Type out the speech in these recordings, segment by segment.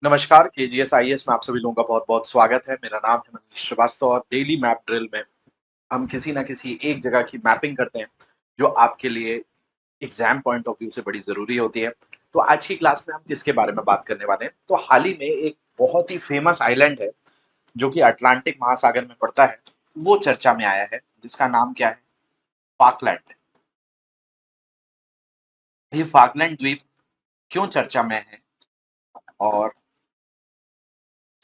नमस्कार, केजीएस में आप सभी लोगों का बहुत-बहुत स्वागत है। मेरा नाम है मनीष श्रीवास्तव और डेली मैप ड्रिल में हम किसी न किसी एक जगह की मैपिंग करते हैं, जो आपके लिए एग्ज़ाम पॉइंट ऑफ व्यू से बड़ी ज़रूरी होती है। तो आज की क्लास में हम किसके बारे में बात करने वाले हैं? तो हाल ही में एक बहुत ही फ़ेमस आइलैंड है, जो कि अटलांटिक महासागर में पड़ता है, वो चर्चा में आया है, जिसका नाम क्या है? फ़ॉकलैंड। ये फ़ॉकलैंड द्वीप क्यों चर्चा में है और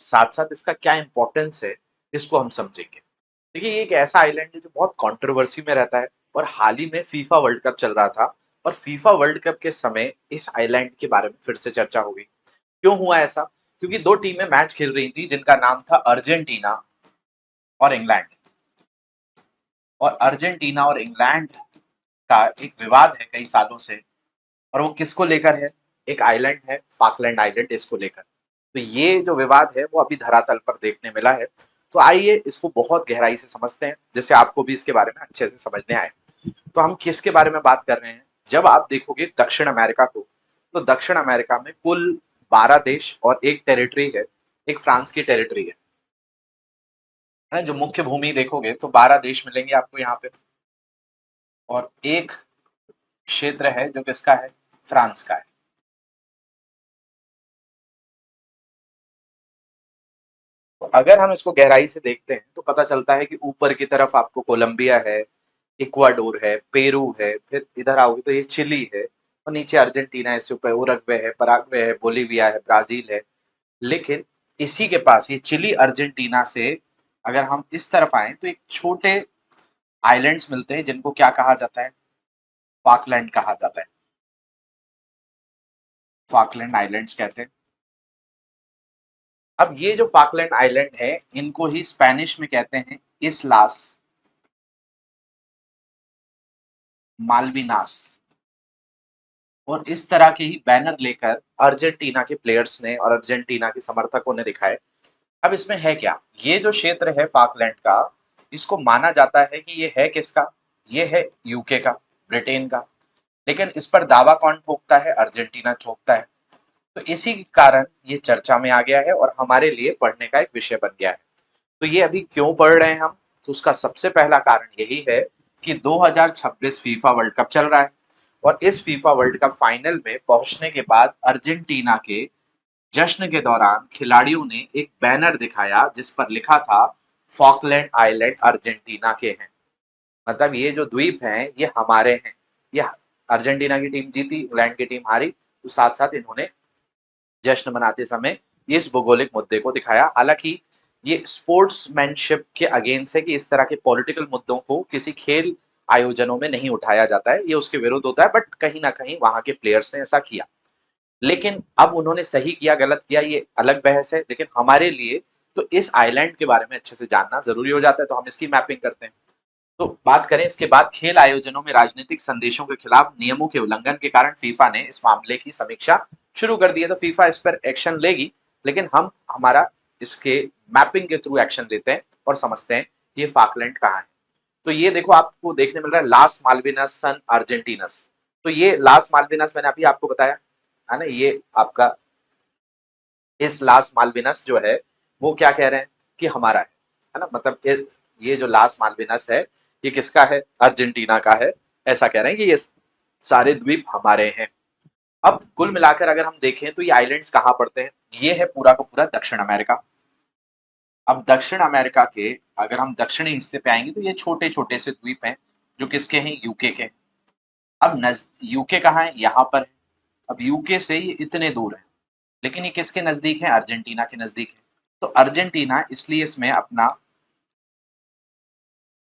साथ-साथ इसका क्या इम्पोर्टेंस है, इसको हम समझेंगे। देखिए, ये एक ऐसा आइलैंड है जो बहुत कंट्रोवर्सी में रहता है और हाल ही में फीफा वर्ल्ड कप चल रहा था और फीफा वर्ल्ड कप के समय इस आइलैंड के बारे में फिर से चर्चा हो गई। क्यों हुआ ऐसा? क्योंकि 2 टीमें मैच खेल रही थी जिनका नाम था अर्जेंटीना और इंग्लैंड। और अर्जेंटीना और इंग्लैंड का एक विवाद है कई सालों से और वो किसको लेकर है? एक आइलैंड है, फ़ॉकलैंड आइलैंड इसको लेकर। तो ये जो विवाद है वो अभी धरातल पर देखने मिला है। तो आइए इसको बहुत गहराई से समझते हैं, जिससे आपको भी इसके बारे में अच्छे से समझने आए। तो हम किसके बारे में बात कर रहे हैं? जब आप देखोगे दक्षिण अमेरिका को, तो दक्षिण अमेरिका में कुल 12 देश और एक टेरिटरी है, एक फ्रांस की टेरिटरी है। जो मुख्य भूमि देखोगे तो 12 देश मिलेंगे आपको यहाँ पे और एक क्षेत्र है जो किसका है? फ्रांस का है। तो अगर हम इसको गहराई से देखते हैं तो पता चलता है कि ऊपर की तरफ आपको कोलंबिया है, इक्वाडोर है, पेरू है, फिर इधर आओगे तो ये चिली है और नीचे अर्जेंटीना है, इससे ऊपर उरुग्वे है, पराग्वे है, बोलीविया है, ब्राजील है। लेकिन इसी के पास ये चिली अर्जेंटीना से अगर हम इस तरफ आए तो एक छोटे आइलैंड्स मिलते हैं जिनको क्या कहा जाता है? फॉकलैंड कहा जाता है। फॉकलैंड आइलैंड्स कहते हैं। अब ये जो फॉकलैंड आइलैंड है इनको ही स्पेनिश में कहते हैं इस्लास मालविनास। और इस तरह के ही बैनर लेकर अर्जेंटीना के प्लेयर्स ने और अर्जेंटीना के समर्थकों ने दिखाए। अब इसमें है क्या? ये जो क्षेत्र है फॉकलैंड का, इसको माना जाता है कि ये है किसका? ये है यूके का, ब्रिटेन का। लेकिन इस पर दावा कौन ठोकता है? अर्जेंटीना ठोकता है। तो इसी कारण ये चर्चा में आ गया है और हमारे लिए पढ़ने का एक विषय बन गया है। तो ये अभी क्यों पढ़ रहे हैं हम? तो उसका सबसे पहला कारण यही है कि 2026 फीफा वर्ल्ड कप चल रहा है और इस फीफा वर्ल्ड कप फाइनल में पहुंचने के बाद अर्जेंटीना के जश्न के दौरान खिलाड़ियों ने एक बैनर दिखाया जिस पर लिखा था फॉकलैंड आइलैंड अर्जेंटीना के हैं। मतलब ये जो द्वीप हैं ये हमारे हैं। ये अर्जेंटीना की टीम जीती, इंग्लैंड की टीम हारी, तो साथ साथ इन्होंने जश्न मनाते समय इस भौगोलिक मुद्दे को दिखाया। हालांकि ये स्पोर्ट्समैनशिप के अगेंस्ट है कि इस तरह के पॉलिटिकल मुद्दों को किसी खेल आयोजनों में नहीं उठाया जाता है, ये उसके विरुद्ध होता है, बट कहीं ना कहीं वहां के प्लेयर्स ने ऐसा किया। लेकिन अब उन्होंने सही किया गलत किया ये अलग बहस है, लेकिन हमारे लिए तो इस आइलैंड के बारे में अच्छे से जानना जरूरी हो जाता है, तो हम इसकी मैपिंग करते हैं। तो बात करें इसके बाद, खेल आयोजनों में राजनीतिक संदेशों के खिलाफ नियमों के उल्लंघन के कारण फीफा ने इस मामले की समीक्षा शुरू कर दी है। तो फीफा इस पर एक्शन लेगी, लेकिन हम हमारा इसके मैपिंग के थ्रू एक्शन लेते हैं और समझते हैं ये फाकलैंड कहाँ है। तो ये देखो आपको देखने मिल रहा है लास मालविनस सन अर्जेंटिनस। तो ये लास मालविनस मैंने अभी आपको बताया है ना, ये आपका इस लास मालविनस जो है वो क्या कह रहे हैं कि हमारा है ना, मतलब ये जो लास मालविनस है ये किसका है? अर्जेंटीना का है। ऐसा कह रहे हैं कि ये सारे द्वीप हमारे हैं। अब कुल मिलाकर अगर हम देखें तो ये आइलैंड्स कहाँ पड़ते हैं? ये है पूरा का पूरा दक्षिण अमेरिका। अब दक्षिण अमेरिका के अगर हम दक्षिणी हिस्से पे आएंगे तो ये छोटे छोटे से द्वीप हैं जो किसके हैं? यूके के हैं। अब यूके कहाँ है? यहाँ पर है। अब यूके से ये इतने दूर है, लेकिन ये किसके नजदीक है? अर्जेंटीना के नजदीक है। तो अर्जेंटीना इसलिए इसमें अपना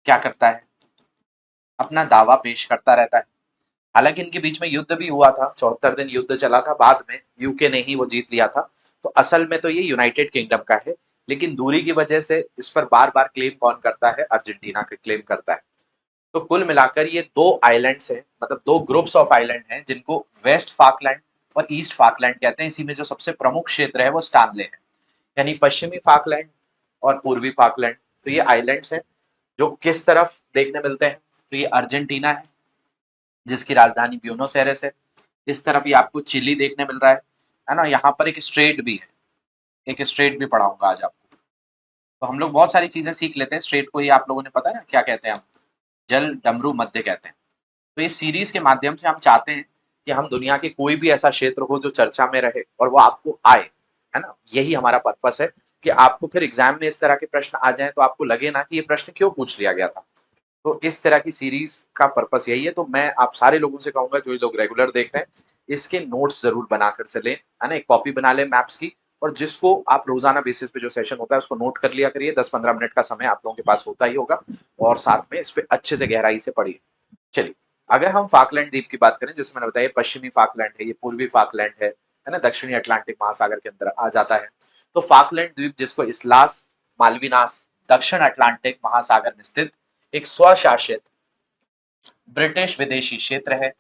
क्या करता है? अपना दावा पेश करता रहता है। हालांकि इनके बीच में युद्ध भी हुआ था, 74 दिन युद्ध चला था, बाद में यूके ने ही वो जीत लिया था। तो असल में तो ये यूनाइटेड किंगडम का है, लेकिन दूरी की वजह से इस पर बार बार क्लेम कौन करता है? अर्जेंटीना का क्लेम करता है। तो कुल मिलाकर ये दो आइलैंड्स हैं, मतलब दो ग्रुप्स ऑफ आइलैंड हैं जिनको वेस्ट फाकलैंड और ईस्ट फाकलैंड कहते हैं। इसी में जो सबसे प्रमुख क्षेत्र है वो स्टानले है, यानी पश्चिमी फाकलैंड और पूर्वी फाकलैंड। तो ये आइलैंड्स हैं जो किस तरफ देखने मिलते हैं? तो ये अर्जेंटीना है जिसकी राजधानी ब्यूनोस एयरेस है। इस तरफ ये आपको चिली देखने मिल रहा है ना, यहाँ पर एक स्ट्रेट भी है, एक स्ट्रेट भी पढ़ाऊंगा आज आपको। तो हम लोग बहुत सारी चीजें सीख लेते हैं स्ट्रेट को, ये आप लोगों ने पता है ना क्या कहते हैं हम, जल डमरू मध्य कहते हैं। तो इस सीरीज के माध्यम से हम चाहते हैं कि हम दुनिया के कोई भी ऐसा क्षेत्र हो जो चर्चा में रहे और वो आपको आए, है ना, यही हमारा पर्पस है कि आपको फिर एग्जाम में इस तरह के प्रश्न आ जाएं तो आपको लगे ना कि ये प्रश्न क्यों पूछ लिया गया था। तो इस तरह की सीरीज का पर्पस यही है। तो मैं आप सारे लोगों से कहूंगा जो लोग रेगुलर देख रहे हैं, इसके नोट्स जरूर बनाकर चलें, है ना, एक कॉपी बना लें मैप्स की, और जिसको आप रोजाना बेसिस पे जो सेशन होता है उसको नोट कर लिया करिए। 10-15 मिनट का समय आप लोगों के पास होता ही होगा, और साथ में इस पे अच्छे से गहराई से पढ़िए। चलिए, अगर हम फाकलैंड द्वीप की बात करें, जिसमें मैंने बताया पश्चिमी फाकलैंड है, ये पूर्वी फाकलैंड है ना, दक्षिणी अटलांटिक महासागर के अंदर आ जाता है। तो फाकलैंड द्वीप, जिसको इस्लास मालविनास दक्षिण अटलांटिक महासागर में स्थित एक स्वशासित ब्रिटिश विदेशी क्षेत्र है,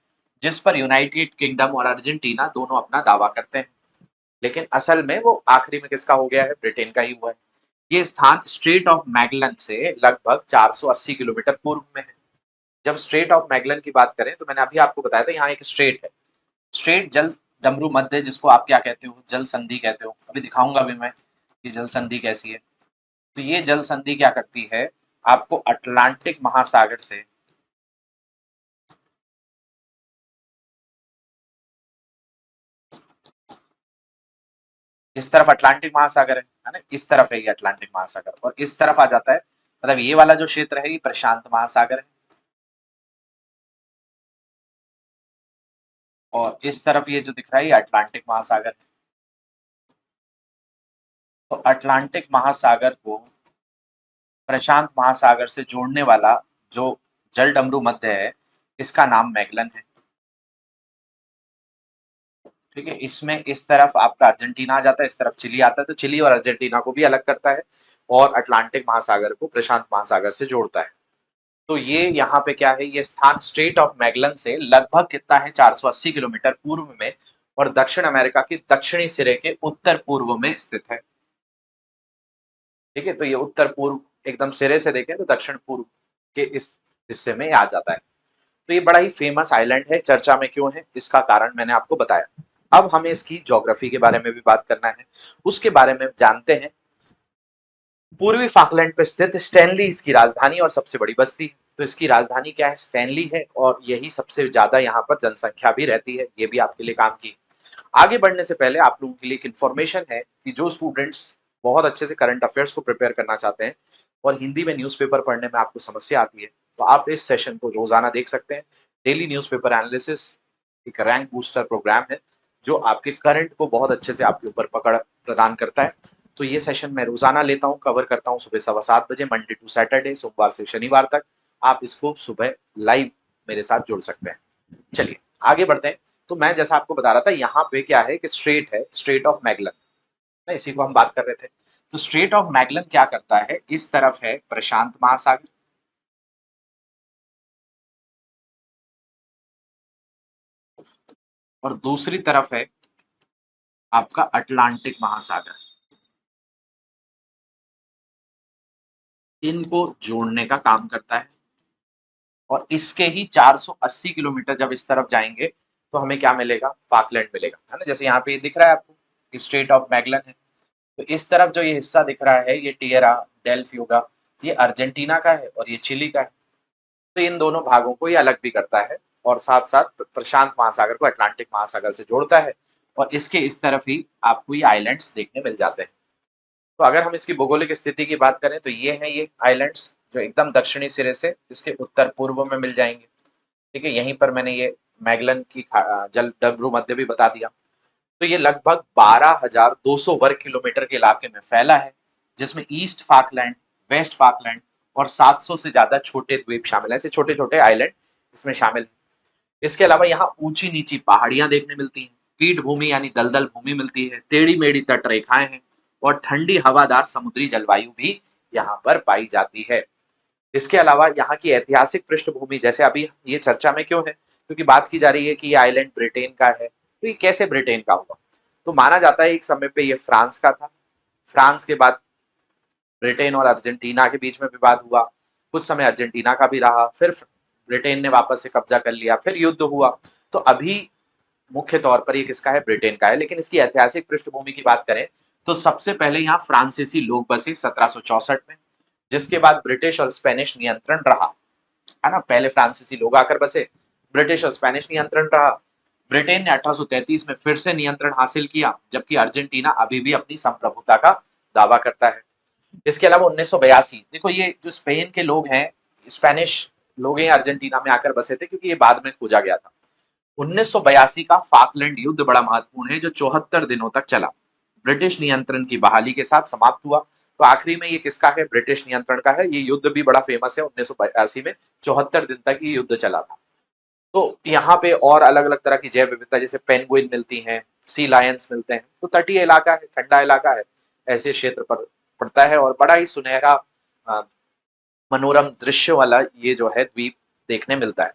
जिस पर यूनाइटेड किंगडम और अर्जेंटीना दोनों अपना दावा करते हैं। लेकिन असल में वो आखिरी में किसका हो गया है? ब्रिटेन का ही हुआ है। ये स्थान स्ट्रेट ऑफ मैगलन से लगभग 480 किलोमीटर पूर्व में है। जब स्ट्रेट ऑफ मैगलन की बात करें तो मैंने अभी आपको बताया था यहाँ एक स्ट्रेट है, स्ट्रेट जल डमरू मध्य, जिसको आप क्या कहते हो? जल संधि कहते हो। अभी दिखाऊंगा भी मैं कि जल संधि कैसी है। तो ये जल संधि क्या करती है? आपको अटलांटिक महासागर से इस तरफ अटलांटिक महासागर है ना, इस तरफ है ये अटलांटिक महासागर, और इस तरफ आ जाता है, मतलब ये वाला जो क्षेत्र है ये प्रशांत महासागर है, और इस तरफ ये जो दिख रहा है ये अटलांटिक महासागर है। तो अटलांटिक महासागर को प्रशांत महासागर से जोड़ने वाला जो जल डमरू मध्य है, इसका नाम मैगलन है। ठीक है, इसमें इस तरफ आपका अर्जेंटीना आ जाता है, इस तरफ चिली आता है, तो चिली और अर्जेंटीना को भी अलग करता है, और अटलांटिक महासागर को प्रशांत महासागर से जोड़ता है। तो ये यहाँ पे क्या है? ये स्थान स्ट्रेट ऑफ मैगलन से लगभग कितना है? 480 किलोमीटर पूर्व में, और दक्षिण अमेरिका के दक्षिणी सिरे के उत्तर पूर्व में स्थित है। ठीक है, तो ये उत्तर पूर्व एकदम सिरे से देखें तो दक्षिण पूर्व के इस हिस्से में आ जाता है। तो ये बड़ा ही फेमस आइलैंड है, चर्चा में क्यों है इसका कारण मैंने आपको बताया। अब हमें इसकी ज्योग्राफी के बारे में भी बात करना है, उसके बारे में जानते हैं। पूर्वी फाकलैंड पर स्थित स्टैनली इसकी राजधानी और सबसे बड़ी बस्ती है। तो इसकी राजधानी क्या है? स्टैनली है, और यही सबसे ज्यादा यहाँ पर जनसंख्या भी रहती है। ये भी आपके लिए काम की। आगे बढ़ने से पहले आप लोगों के लिए एक इन्फॉर्मेशन है कि जो स्टूडेंट्स बहुत अच्छे से करंट अफेयर्स को प्रिपेयर करना चाहते हैं और हिंदी में न्यूज़पेपर पढ़ने में आपको समस्या आती है, तो आप इस सेशन को रोजाना देख सकते हैं। डेली न्यूज़पेपर एनालिसिस एक रैंक बूस्टर प्रोग्राम है, जो आपके करंट को बहुत अच्छे से आपके ऊपर पकड़ प्रदान करता है। तो ये सेशन मैं रोजाना लेता हूँ, कवर करता हूँ सुबह 7:15 बजे, मंडे टू सैटरडे, सोमवार से शनिवार तक। आप इसको सुबह लाइव मेरे साथ जुड़ सकते हैं। चलिए आगे बढ़ते हैं। तो मैं जैसा आपको बता रहा था, यहाँ पे क्या है कि स्ट्रेट है, स्ट्रेट ऑफ मैगलन, ना, इसी को हम बात कर रहे थे। तो स्ट्रेट ऑफ मैगलन क्या करता है? इस तरफ है प्रशांत महासागर, और दूसरी तरफ है आपका अटलांटिक महासागर। इनको जोड़ने का काम करता है, और इसके ही 480 किलोमीटर जब इस तरफ जाएंगे तो हमें क्या मिलेगा? फाकलैंड मिलेगा, है ना। जैसे यहाँ पे दिख रहा है आपको स्ट्रेट ऑफ मैगलन है, तो इस तरफ जो ये हिस्सा दिख रहा है ये टिएरा डेल फ्यूगा, ये अर्जेंटीना का है और ये चिली का है। तो इन दोनों भागों को ये अलग भी करता है, और साथ साथ प्रशांत महासागर को अटलांटिक महासागर से जोड़ता है, और इसके इस तरफ ही आपको ये आइलैंड्स देखने मिल जाते हैं। तो अगर हम इसकी भौगोलिक स्थिति की बात करें तो ये है ये आइलैंड्स, जो एकदम दक्षिणी सिरे से इसके उत्तर पूर्व में मिल जाएंगे। ठीक है, यहीं पर मैंने ये मैगलन की जल डब्रू मध्य भी बता दिया। तो ये लगभग 12,200 वर्ग किलोमीटर के इलाके में फैला है, जिसमें ईस्ट फाकलैंड, वेस्ट फाकलैंड और 700 से ज्यादा छोटे द्वीप शामिल हैं। ऐसे छोटे छोटे आइलैंड इसमें शामिल हैं। इसके अलावा यहाँ ऊंची नीची पहाड़ियां देखने मिलती हैं, पीठ भूमि यानी दलदल भूमि मिलती है, टेढ़ी मेढ़ी तट रेखाएं हैं, और ठंडी हवादार समुद्री जलवायु भी यहाँ पर पाई जाती है। इसके अलावा यहाँ की ऐतिहासिक पृष्ठभूमि, जैसे अभी ये चर्चा में क्यों है? क्योंकि बात की जा रही है कि ये आइलैंड ब्रिटेन का है। तो ये कैसे ब्रिटेन का हुआ? तो माना जाता है एक समय पे ये फ्रांस का था। फ्रांस के बाद ब्रिटेन और अर्जेंटीना के बीच में विवाद हुआ, कुछ समय अर्जेंटीना का भी रहा, फिर ब्रिटेन ने वापस से कब्जा कर लिया, फिर युद्ध हुआ। तो अभी मुख्य तौर पर ये किसका है? ब्रिटेन का है। लेकिन इसकी ऐतिहासिक पृष्ठभूमि की बात करें तो सबसे पहले यहाँ फ्रांसीसी लोग बसे 1764 में, जिसके बाद ब्रिटिश और स्पेनिश नियंत्रण रहा, है ना। पहले फ्रांसीसी लोग आकर बसे, ब्रिटिश और स्पेनिश नियंत्रण रहा। ब्रिटेन ने 1833 में फिर से नियंत्रण हासिल किया, जबकि अर्जेंटीना अभी भी अपनी संप्रभुता का दावा करता है। इसके अलावा 1982, देखो ये जो स्पेन के लोग हैं, स्पेनिश लोग हैं, अर्जेंटीना में आकर बसे थे, क्योंकि ये बाद में खोजा गया था। 1982 का फाकलैंड युद्ध बड़ा महत्वपूर्ण है, जो 74 दिनों तक चला, ब्रिटिश नियंत्रण की बहाली के साथ समाप्त हुआ। तो आखिरी में ये किसका है? ब्रिटिश नियंत्रण का है। ये युद्ध भी बड़ा फेमस है। 1982 में 74 दिन तक ये युद्ध चला था। तो यहाँ पे और अलग अलग तरह की जैव विविधता, जैसे पेंगुइन मिलती हैं, सी लायंस मिलते हैं। तो तटीय इलाका है, ठंडा इलाका है, ऐसे क्षेत्र पर पड़ता है, और बड़ा ही सुनहरा मनोरम दृश्य वाला ये जो है द्वीप देखने मिलता है।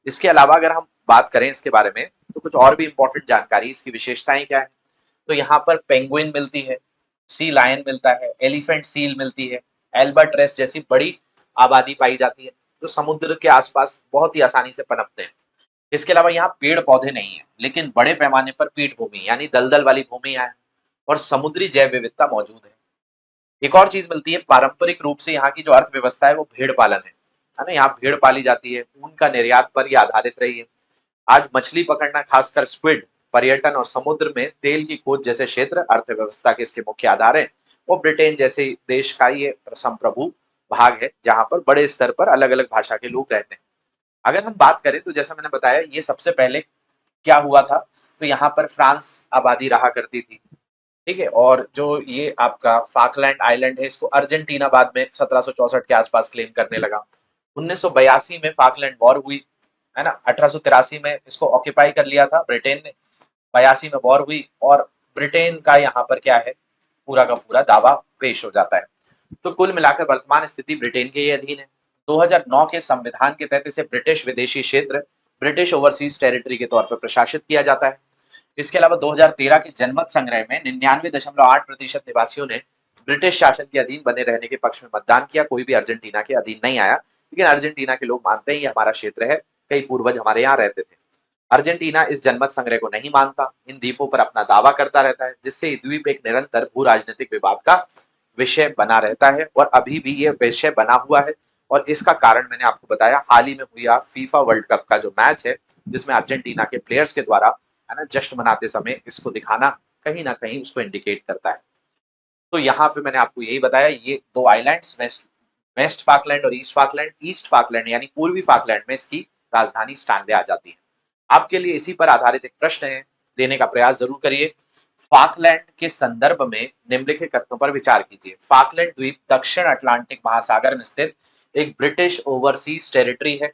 इसके अलावा अगर हम बात करें इसके बारे में, तो कुछ और भी इंपॉर्टेंट जानकारी, इसकी विशेषताएं क्या है। तो यहाँ पर पेंगुइन मिलती है, सी लायन मिलता है, एलिफेंट सील मिलती है, एल्बाट्रेस जैसी बड़ी आबादी पाई जाती है, जो समुद्र के आसपास बहुत ही आसानी से पनपते हैं। इसके अलावा यहाँ पेड़ पौधे नहीं है, लेकिन बड़े पैमाने पर पीठभूमि यानी दलदल वाली भूमियां हैं, और समुद्री जैव विविधता मौजूद है। एक और चीज मिलती है, पारंपरिक रूप से यहाँ की जो अर्थव्यवस्था है वो भेड़ पालन है ना। यहाँ भेड़ पाली जाती है, ऊन का निर्यात पर यह आधारित रही है। आज मछली पकड़ना, खासकर स्क्विड, पर्यटन और समुद्र में तेल की खोज जैसे क्षेत्र अर्थव्यवस्था के इसके मुख्य आधार हैं। वो ब्रिटेन जैसे देश का ये संप्रभु भाग है, जहां पर बड़े स्तर पर अलग अलग भाषा के लोग रहते हैं। अगर हम बात करें तो जैसा मैंने बताया, ये सबसे पहले क्या हुआ था, तो यहाँ पर फ्रांस आबादी रहा करती थी, ठीक है। और जो ये आपका फाकलैंड आइलैंड है, इसको अर्जेंटीना बाद में 1764 के आसपास क्लेम करने लगा। 1982 में फाकलैंड वॉर हुई, है ना। 1883 में इसको ऑक्यूपाई कर लिया था ब्रिटेन ने, 82 में वॉर हुई, और ब्रिटेन का यहाँ पर क्या है, पूरा का पूरा दावा पेश हो जाता है। तो कुल मिलाकर वर्तमान स्थिति ब्रिटेन के ही अधीन है। 2009 के संविधान के तहत इसे ब्रिटिश विदेशी क्षेत्र, ब्रिटिश ओवरसीज टेरिटरी के तौर पर प्रशासित किया जाता है। इसके अलावा 2013 के जनमत संग्रह में 99.8% निवासियों ने ब्रिटिश शासन के अधीन बने रहने के पक्ष में मतदान किया। कोई भी अर्जेंटीना के अधीन नहीं आया, लेकिन अर्जेंटीना के लोग मानते हैं ये हमारा क्षेत्र है, कई पूर्वज हमारे यहाँ रहते थे। अर्जेंटीना इस जनमत संग्रह को नहीं मानता, इन द्वीपों पर अपना दावा करता रहता है, जिससे ये द्वीप एक निरंतर भू राजनीतिक विवाद का विषय बना रहता है, और अभी भी ये विषय बना हुआ है। और इसका कारण मैंने आपको बताया, हाल ही में हुआ फीफा वर्ल्ड कप का जो मैच है, जिसमें अर्जेंटीना के प्लेयर्स के द्वारा, है ना, जश्न मनाते समय इसको दिखाना कहीं ना कहीं उसको इंडिकेट करता है। तो यहाँ पे मैंने आपको यही बताया, ये दो आइलैंड्स, वेस्ट वेस्ट फाकलैंड और ईस्ट फाकलैंड। ईस्ट फाकलैंड यानी पूर्वी फाकलैंड में इसकी राजधानी स्टैनले आ जाती है। आपके लिए इसी पर आधारित एक प्रश्न है, देने का प्रयास जरूर करिए। फाकलैंड के संदर्भ में निम्नलिखित कथनों पर विचार कीजिए। फाकलैंड द्वीप दक्षिण अटलांटिक महासागर में स्थित एक ब्रिटिश ओवरसीज टेरिटरी है।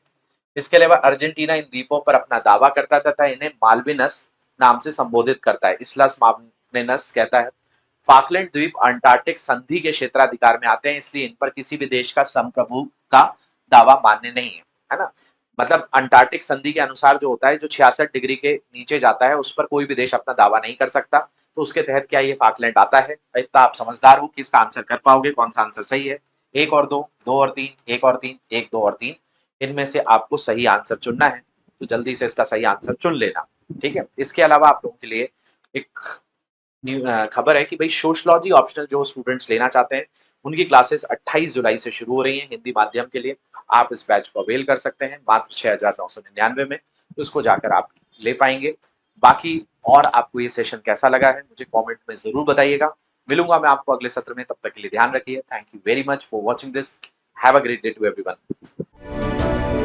इसके अलावा अर्जेंटीना इन द्वीपों पर अपना दावा करता तथा इन्हें मालविनस नाम से संबोधित करता है, इसलास मालविनस कहता है। फाकलैंड द्वीप अंटार्कटिक संधि के क्षेत्राधिकार में आते हैं, इसलिए इन पर किसी भी देश का संप्रभु का दावा मान्य नहीं है ना। मतलब अंटार्कटिक संधि के अनुसार जो होता है, जो 66 डिग्री के नीचे जाता है, उस पर कोई भी देश अपना दावा नहीं कर सकता। तो उसके तहत क्या ये फाकलैंड आता है? इतना आप समझदार हो कि इसका आंसर कर पाओगे, कौन सा आंसर सही है। एक और दो, दो और तीन, एक और तीन, एक, दो और तीन, इनमें से आपको सही आंसर चुनना है। तो जल्दी से इसका सही आंसर चुन लेना, ठीक है। इसके अलावा आप लोगों के लिए एक खबर है कि भाई सोशलॉजी ऑप्शनल जो स्टूडेंट्स लेना चाहते हैं, उनकी क्लासेस 28 जुलाई से शुरू हो रही हैं हिंदी माध्यम के लिए। आप इस बैच को अवेल कर सकते हैं मात्र 6,999 में, तो इसको जाकर आप ले पाएंगे। बाकी और आपको ये सेशन कैसा लगा है मुझे कमेंट में जरूर बताइएगा। मिलूंगा मैं आपको अगले सत्र में, तब तक के लिए ध्यान रखिए। Thank you very much for watching this. Have a great day to everyone.